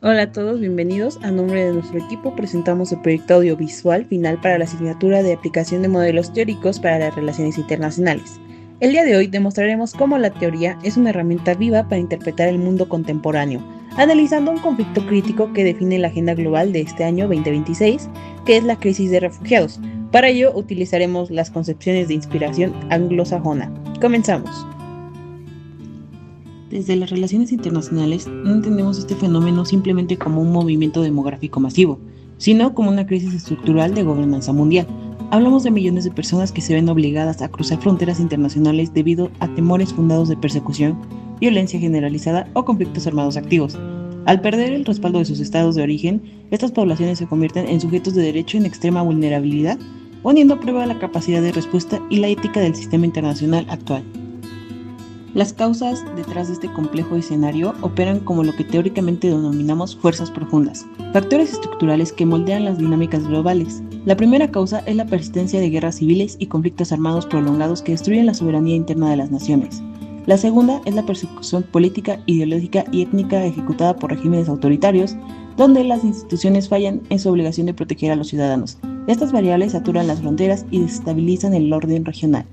Hola a todos, bienvenidos. A nombre de nuestro equipo presentamos el proyecto audiovisual final para la asignatura de aplicación de modelos teóricos para las relaciones internacionales. El día de hoy demostraremos cómo la teoría es una herramienta viva para interpretar el mundo contemporáneo, analizando un conflicto crítico que define la agenda global de este año 2026, que es la crisis de refugiados. Para ello utilizaremos las concepciones de inspiración anglosajona. Comenzamos. Desde las relaciones internacionales no entendemos este fenómeno simplemente como un movimiento demográfico masivo, sino como una crisis estructural de gobernanza mundial. Hablamos de millones de personas que se ven obligadas a cruzar fronteras internacionales debido a temores fundados de persecución, violencia generalizada o conflictos armados activos. Al perder el respaldo de sus estados de origen, estas poblaciones se convierten en sujetos de derecho en extrema vulnerabilidad, poniendo a prueba la capacidad de respuesta y la ética del sistema internacional actual. Las causas detrás de este complejo escenario operan como lo que teóricamente denominamos fuerzas profundas, factores estructurales que moldean las dinámicas globales. La primera causa es la persistencia de guerras civiles y conflictos armados prolongados que destruyen la soberanía interna de las naciones. La segunda es la persecución política, ideológica y étnica ejecutada por regímenes autoritarios, donde las instituciones fallan en su obligación de proteger a los ciudadanos. Estas variables saturan las fronteras y desestabilizan el orden regional.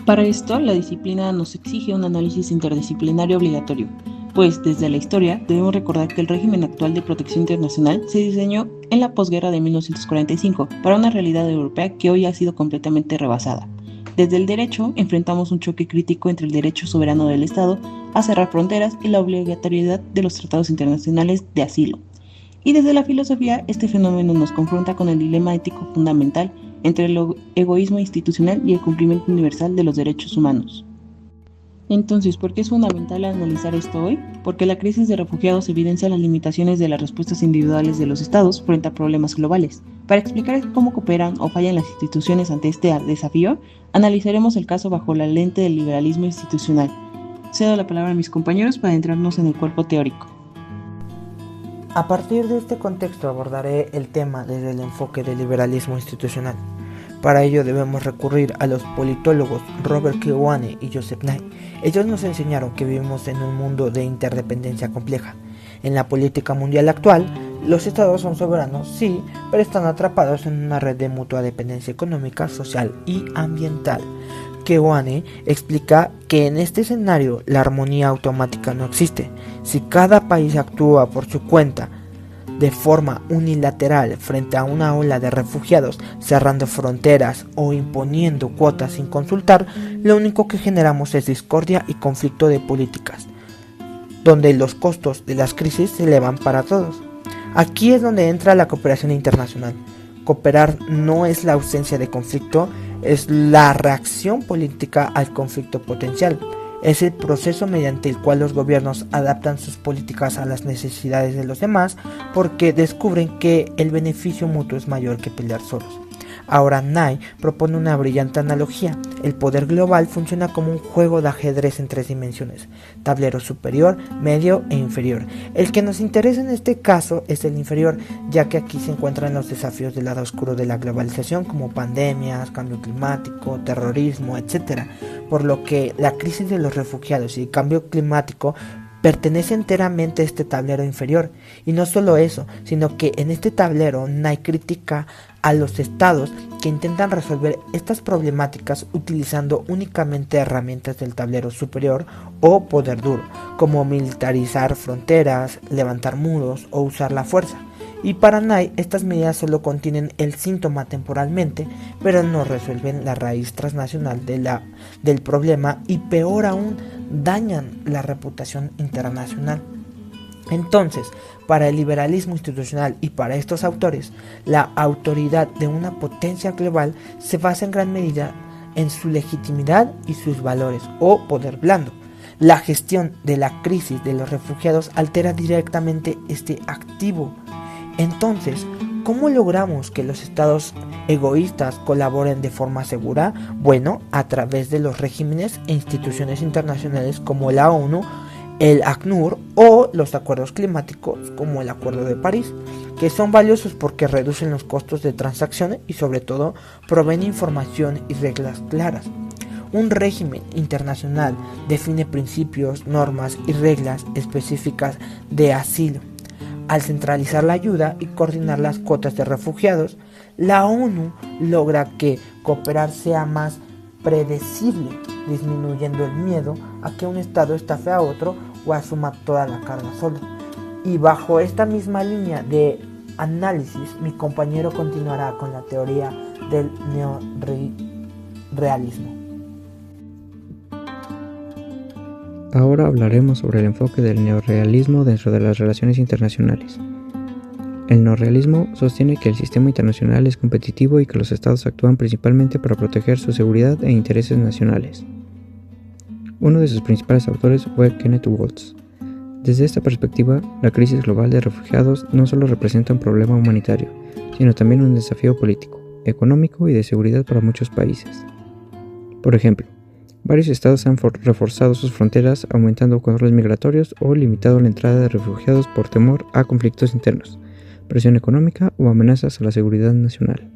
Para esto, la disciplina nos exige un análisis interdisciplinario obligatorio, pues desde la historia debemos recordar que el régimen actual de protección internacional se diseñó en la posguerra de 1945 para una realidad europea que hoy ha sido completamente rebasada. Desde el derecho enfrentamos un choque crítico entre el derecho soberano del Estado a cerrar fronteras y la obligatoriedad de los tratados internacionales de asilo. Y desde la filosofía, este fenómeno nos confronta con el dilema ético fundamental entre el egoísmo institucional y el cumplimiento universal de los derechos humanos. Entonces, ¿por qué es fundamental analizar esto hoy? Porque la crisis de refugiados evidencia las limitaciones de las respuestas individuales de los estados frente a problemas globales. Para explicar cómo cooperan o fallan las instituciones ante este desafío, analizaremos el caso bajo la lente del liberalismo institucional. Cedo la palabra a mis compañeros para adentrarnos en el cuerpo teórico. A partir de este contexto abordaré el tema desde el enfoque del liberalismo institucional. Para ello debemos recurrir a los politólogos Robert Keohane y Joseph Nye. Ellos nos enseñaron que vivimos en un mundo de interdependencia compleja. En la política mundial actual, los estados son soberanos, sí, pero están atrapados en una red de mutua dependencia económica, social y ambiental. Keohane explica que en este escenario la armonía automática no existe. Si cada país actúa por su cuenta de forma unilateral frente a una ola de refugiados, cerrando fronteras o imponiendo cuotas sin consultar, lo único que generamos es discordia y conflicto de políticas, donde los costos de las crisis se elevan para todos. Aquí es donde entra la cooperación internacional. Cooperar no es la ausencia de conflicto, es la reacción política al conflicto potencial. Es el proceso mediante el cual los gobiernos adaptan sus políticas a las necesidades de los demás porque descubren que el beneficio mutuo es mayor que pelear solos. Ahora Nye propone una brillante analogía. El poder global funciona como un juego de ajedrez en 3 dimensiones, tablero superior, medio e inferior. El que nos interesa en este caso es el inferior, ya que aquí se encuentran los desafíos del lado oscuro de la globalización como pandemias, cambio climático, terrorismo, etc. Por lo que la crisis de los refugiados y el cambio climático pertenece enteramente a este tablero inferior. Y no solo eso, sino que en este tablero Nye critica a los estados que intentan resolver estas problemáticas utilizando únicamente herramientas del tablero superior o poder duro, como militarizar fronteras, levantar muros o usar la fuerza. Y para Nye estas medidas solo contienen el síntoma temporalmente, pero no resuelven la raíz transnacional del problema y peor aún dañan la reputación internacional. Entonces, para el liberalismo institucional y para estos autores, la autoridad de una potencia global se basa en gran medida en su legitimidad y sus valores o poder blando. La gestión de la crisis de los refugiados altera directamente este activo. Entonces, ¿cómo logramos que los estados egoístas colaboren de forma segura? Bueno, a través de los regímenes e instituciones internacionales como la ONU, el ACNUR o los acuerdos climáticos como el Acuerdo de París, que son valiosos porque reducen los costos de transacciones y sobre todo proveen información y reglas claras. Un régimen internacional define principios, normas y reglas específicas de asilo. Al centralizar la ayuda y coordinar las cuotas de refugiados, la ONU logra que cooperar sea más predecible, disminuyendo el miedo a que un Estado estafe a otro o asuma toda la carga solo. Y bajo esta misma línea de análisis, mi compañero continuará con la teoría del neorrealismo. Ahora hablaremos sobre el enfoque del neorrealismo dentro de las relaciones internacionales. El neorrealismo sostiene que el sistema internacional es competitivo y que los estados actúan principalmente para proteger su seguridad e intereses nacionales. Uno de sus principales autores fue Kenneth Waltz. Desde esta perspectiva, la crisis global de refugiados no solo representa un problema humanitario, sino también un desafío político, económico y de seguridad para muchos países. Por ejemplo, varios estados han reforzado sus fronteras, aumentando controles migratorios o limitado la entrada de refugiados por temor a conflictos internos, presión económica o amenazas a la seguridad nacional.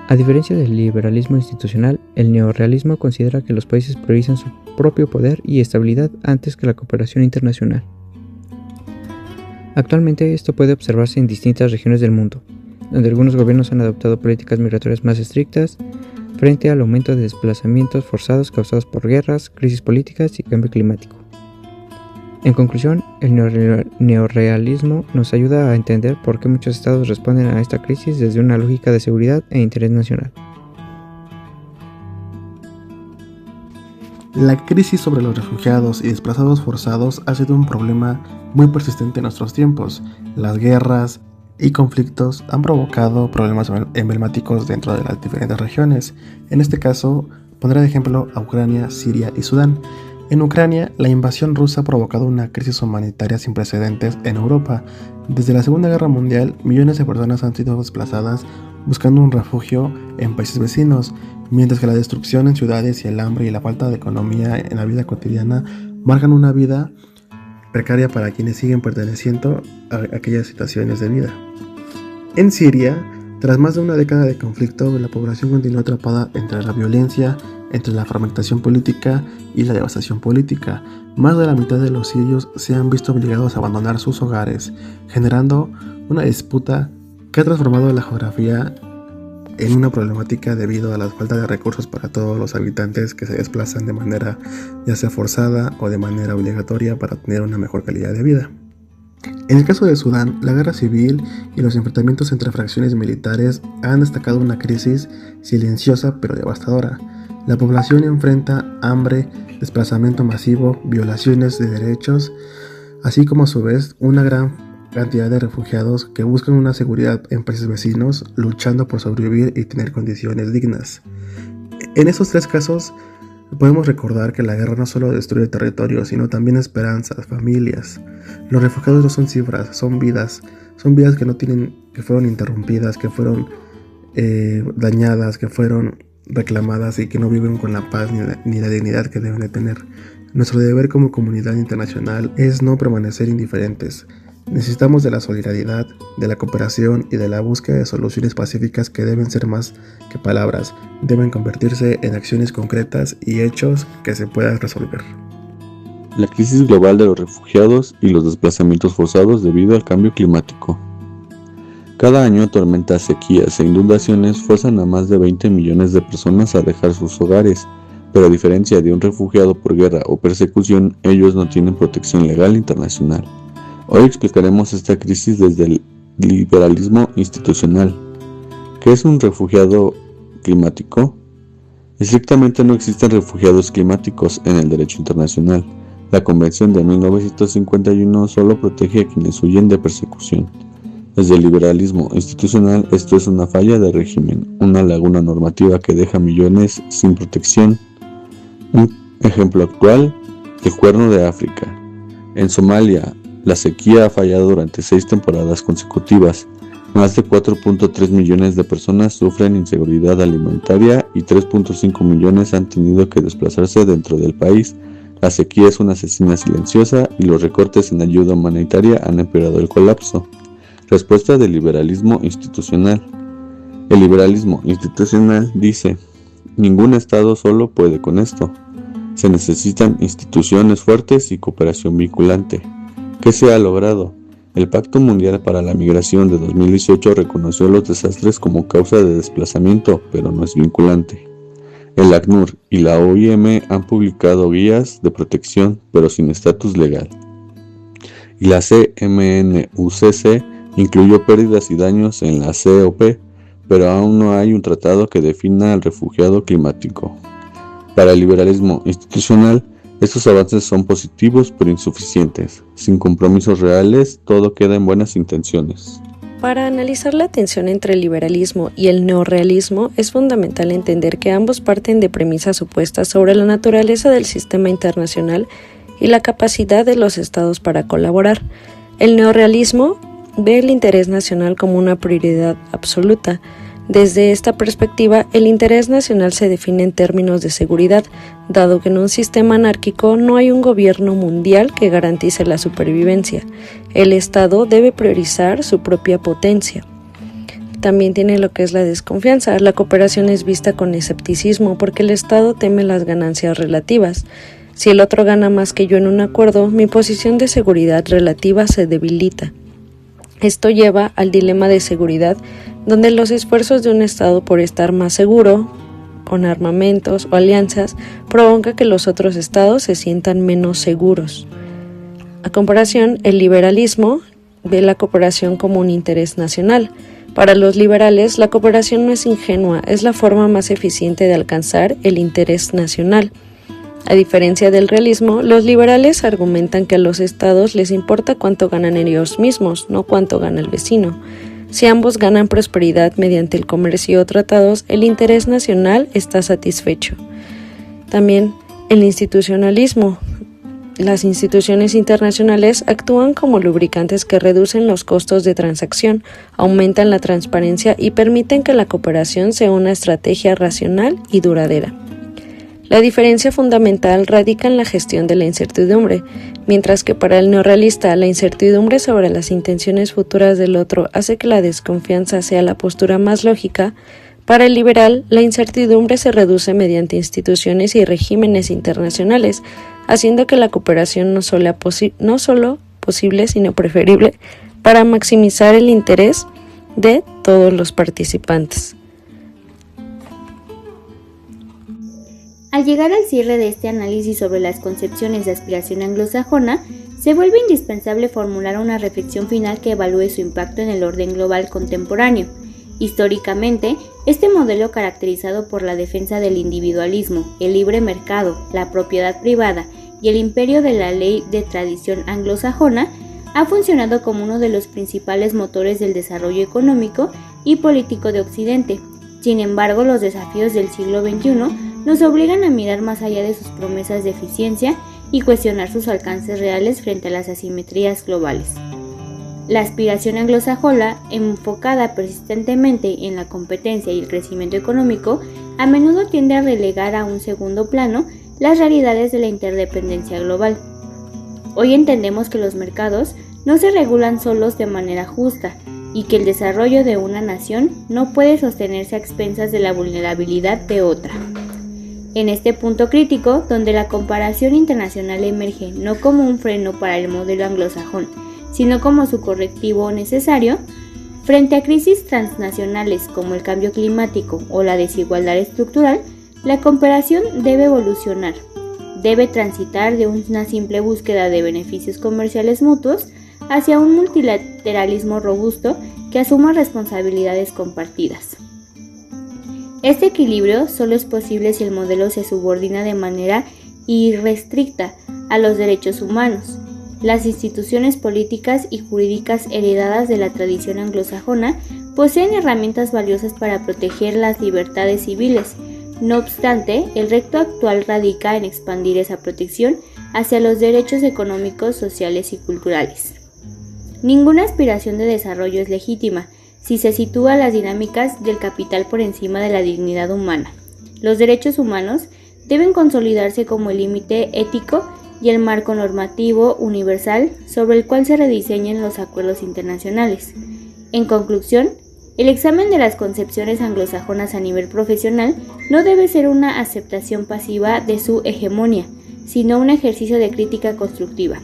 A diferencia del liberalismo institucional, el neorrealismo considera que los países priorizan su propio poder y estabilidad antes que la cooperación internacional. Actualmente esto puede observarse en distintas regiones del mundo, donde algunos gobiernos han adoptado políticas migratorias más estrictas frente al aumento de desplazamientos forzados causados por guerras, crisis políticas y cambio climático. En conclusión, el neorrealismo nos ayuda a entender por qué muchos estados responden a esta crisis desde una lógica de seguridad e interés nacional. La crisis sobre los refugiados y desplazados forzados ha sido un problema muy persistente en nuestros tiempos. Las guerras y conflictos han provocado problemas emblemáticos dentro de las diferentes regiones. En este caso, pondré de ejemplo a Ucrania, Siria y Sudán. En Ucrania, la invasión rusa ha provocado una crisis humanitaria sin precedentes en Europa. Desde la Segunda Guerra Mundial, millones de personas han sido desplazadas buscando un refugio en países vecinos, mientras que la destrucción en ciudades y el hambre y la falta de economía en la vida cotidiana marcan una vida precaria para quienes siguen perteneciendo a aquellas situaciones de vida. En Siria, tras más de una década de conflicto, la población continúa atrapada entre la violencia, entre la fragmentación política y la devastación política. Más de la mitad de los sirios se han visto obligados a abandonar sus hogares, generando una disputa que ha transformado la geografía en una problemática debido a la falta de recursos para todos los habitantes que se desplazan de manera ya sea forzada o de manera obligatoria para tener una mejor calidad de vida. En el caso de Sudán, la guerra civil y los enfrentamientos entre fracciones militares han destacado una crisis silenciosa pero devastadora. La población enfrenta hambre, desplazamiento masivo, violaciones de derechos, así como a su vez una gran cantidad de refugiados que buscan una seguridad en países vecinos, luchando por sobrevivir y tener condiciones dignas. En estos tres casos, podemos recordar que la guerra no solo destruye territorios, sino también esperanzas, familias. Los refugiados no son cifras, son vidas que fueron interrumpidas, que fueron dañadas, que fueron reclamadas y que no viven con la paz ni la dignidad que deben de tener. Nuestro deber como comunidad internacional es no permanecer indiferentes. Necesitamos de la solidaridad, de la cooperación y de la búsqueda de soluciones pacíficas que deben ser más que palabras, deben convertirse en acciones concretas y hechos que se puedan resolver. La crisis global de los refugiados y los desplazamientos forzados debido al cambio climático. Cada año tormentas, sequías e inundaciones fuerzan a más de 20 millones de personas a dejar sus hogares, pero a diferencia de un refugiado por guerra o persecución, ellos no tienen protección legal internacional. Hoy explicaremos esta crisis desde el liberalismo institucional. ¿Qué es un refugiado climático? Estrictamente no existen refugiados climáticos en el derecho internacional. La Convención de 1951 solo protege a quienes huyen de persecución. Desde el liberalismo institucional, esto es una falla de régimen, una laguna normativa que deja millones sin protección. Un ejemplo actual, el Cuerno de África. En Somalia, la sequía ha fallado durante 6 temporadas consecutivas. Más de 4.3 millones de personas sufren inseguridad alimentaria y 3.5 millones han tenido que desplazarse dentro del país. La sequía es una asesina silenciosa y los recortes en ayuda humanitaria han empeorado el colapso. Respuesta del liberalismo institucional. El liberalismo institucional dice: ningún Estado solo puede con esto. Se necesitan instituciones fuertes y cooperación vinculante. ¿Qué se ha logrado? El Pacto Mundial para la Migración de 2018 reconoció los desastres como causa de desplazamiento, pero no es vinculante. El ACNUR y la OIM han publicado guías de protección, pero sin estatus legal. Y la CMNUCC incluyó pérdidas y daños en la COP, pero aún no hay un tratado que defina al refugiado climático. Para el liberalismo institucional, estos avances son positivos pero insuficientes. Sin compromisos reales, todo queda en buenas intenciones. Para analizar la tensión entre el liberalismo y el neorrealismo, es fundamental entender que ambos parten de premisas opuestas sobre la naturaleza del sistema internacional y la capacidad de los estados para colaborar. El neorrealismo ve el interés nacional como una prioridad absoluta. Desde esta perspectiva, el interés nacional se define en términos de seguridad, dado que en un sistema anárquico no hay un gobierno mundial que garantice la supervivencia. El Estado debe priorizar su propia potencia. También tiene lo que es la desconfianza. La cooperación es vista con escepticismo porque el Estado teme las ganancias relativas. Si el otro gana más que yo en un acuerdo, mi posición de seguridad relativa se debilita. Esto lleva al dilema de seguridad, donde los esfuerzos de un Estado por estar más seguro, con armamentos o alianzas, provoca que los otros Estados se sientan menos seguros. A comparación, el liberalismo ve la cooperación como un interés nacional. Para los liberales, la cooperación no es ingenua, es la forma más eficiente de alcanzar el interés nacional. A diferencia del realismo, los liberales argumentan que a los estados les importa cuánto ganan ellos mismos, no cuánto gana el vecino. Si ambos ganan prosperidad mediante el comercio o tratados, el interés nacional está satisfecho. También el institucionalismo. Las instituciones internacionales actúan como lubricantes que reducen los costos de transacción, aumentan la transparencia y permiten que la cooperación sea una estrategia racional y duradera. La diferencia fundamental radica en la gestión de la incertidumbre, mientras que para el neorrealista la incertidumbre sobre las intenciones futuras del otro hace que la desconfianza sea la postura más lógica. Para el liberal, la incertidumbre se reduce mediante instituciones y regímenes internacionales, haciendo que la cooperación no solo posible, sino preferible para maximizar el interés de todos los participantes. Al llegar al cierre de este análisis sobre las concepciones de aspiración anglosajona, se vuelve indispensable formular una reflexión final que evalúe su impacto en el orden global contemporáneo. Históricamente, este modelo caracterizado por la defensa del individualismo, el libre mercado, la propiedad privada y el imperio de la ley de tradición anglosajona, ha funcionado como uno de los principales motores del desarrollo económico y político de Occidente. Sin embargo, los desafíos del siglo XXI nos obligan a mirar más allá de sus promesas de eficiencia y cuestionar sus alcances reales frente a las asimetrías globales. La aspiración anglosajona, enfocada persistentemente en la competencia y el crecimiento económico, a menudo tiende a relegar a un segundo plano las realidades de la interdependencia global. Hoy entendemos que los mercados no se regulan solos de manera justa y que el desarrollo de una nación no puede sostenerse a expensas de la vulnerabilidad de otra. En este punto crítico, donde la comparación internacional emerge no como un freno para el modelo anglosajón, sino como su correctivo necesario, frente a crisis transnacionales como el cambio climático o la desigualdad estructural, la cooperación debe evolucionar. Debe transitar de una simple búsqueda de beneficios comerciales mutuos hacia un multilateralismo robusto que asuma responsabilidades compartidas. Este equilibrio solo es posible si el modelo se subordina de manera irrestricta a los derechos humanos. Las instituciones políticas y jurídicas heredadas de la tradición anglosajona poseen herramientas valiosas para proteger las libertades civiles. No obstante, el reto actual radica en expandir esa protección hacia los derechos económicos, sociales y culturales. Ninguna aspiración de desarrollo es legítima si se sitúa las dinámicas del capital por encima de la dignidad humana. Los derechos humanos deben consolidarse como el límite ético y el marco normativo universal sobre el cual se rediseñen los acuerdos internacionales. En conclusión, el examen de las concepciones anglosajonas a nivel profesional no debe ser una aceptación pasiva de su hegemonía, sino un ejercicio de crítica constructiva.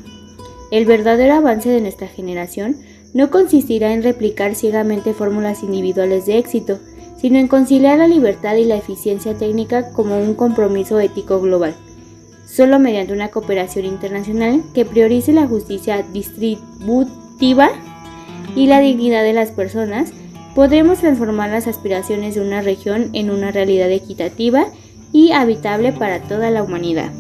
El verdadero avance de nuestra generación no consistirá en replicar ciegamente fórmulas individuales de éxito, sino en conciliar la libertad y la eficiencia técnica como un compromiso ético global. Solo mediante una cooperación internacional que priorice la justicia distributiva y la dignidad de las personas, podremos transformar las aspiraciones de una región en una realidad equitativa y habitable para toda la humanidad.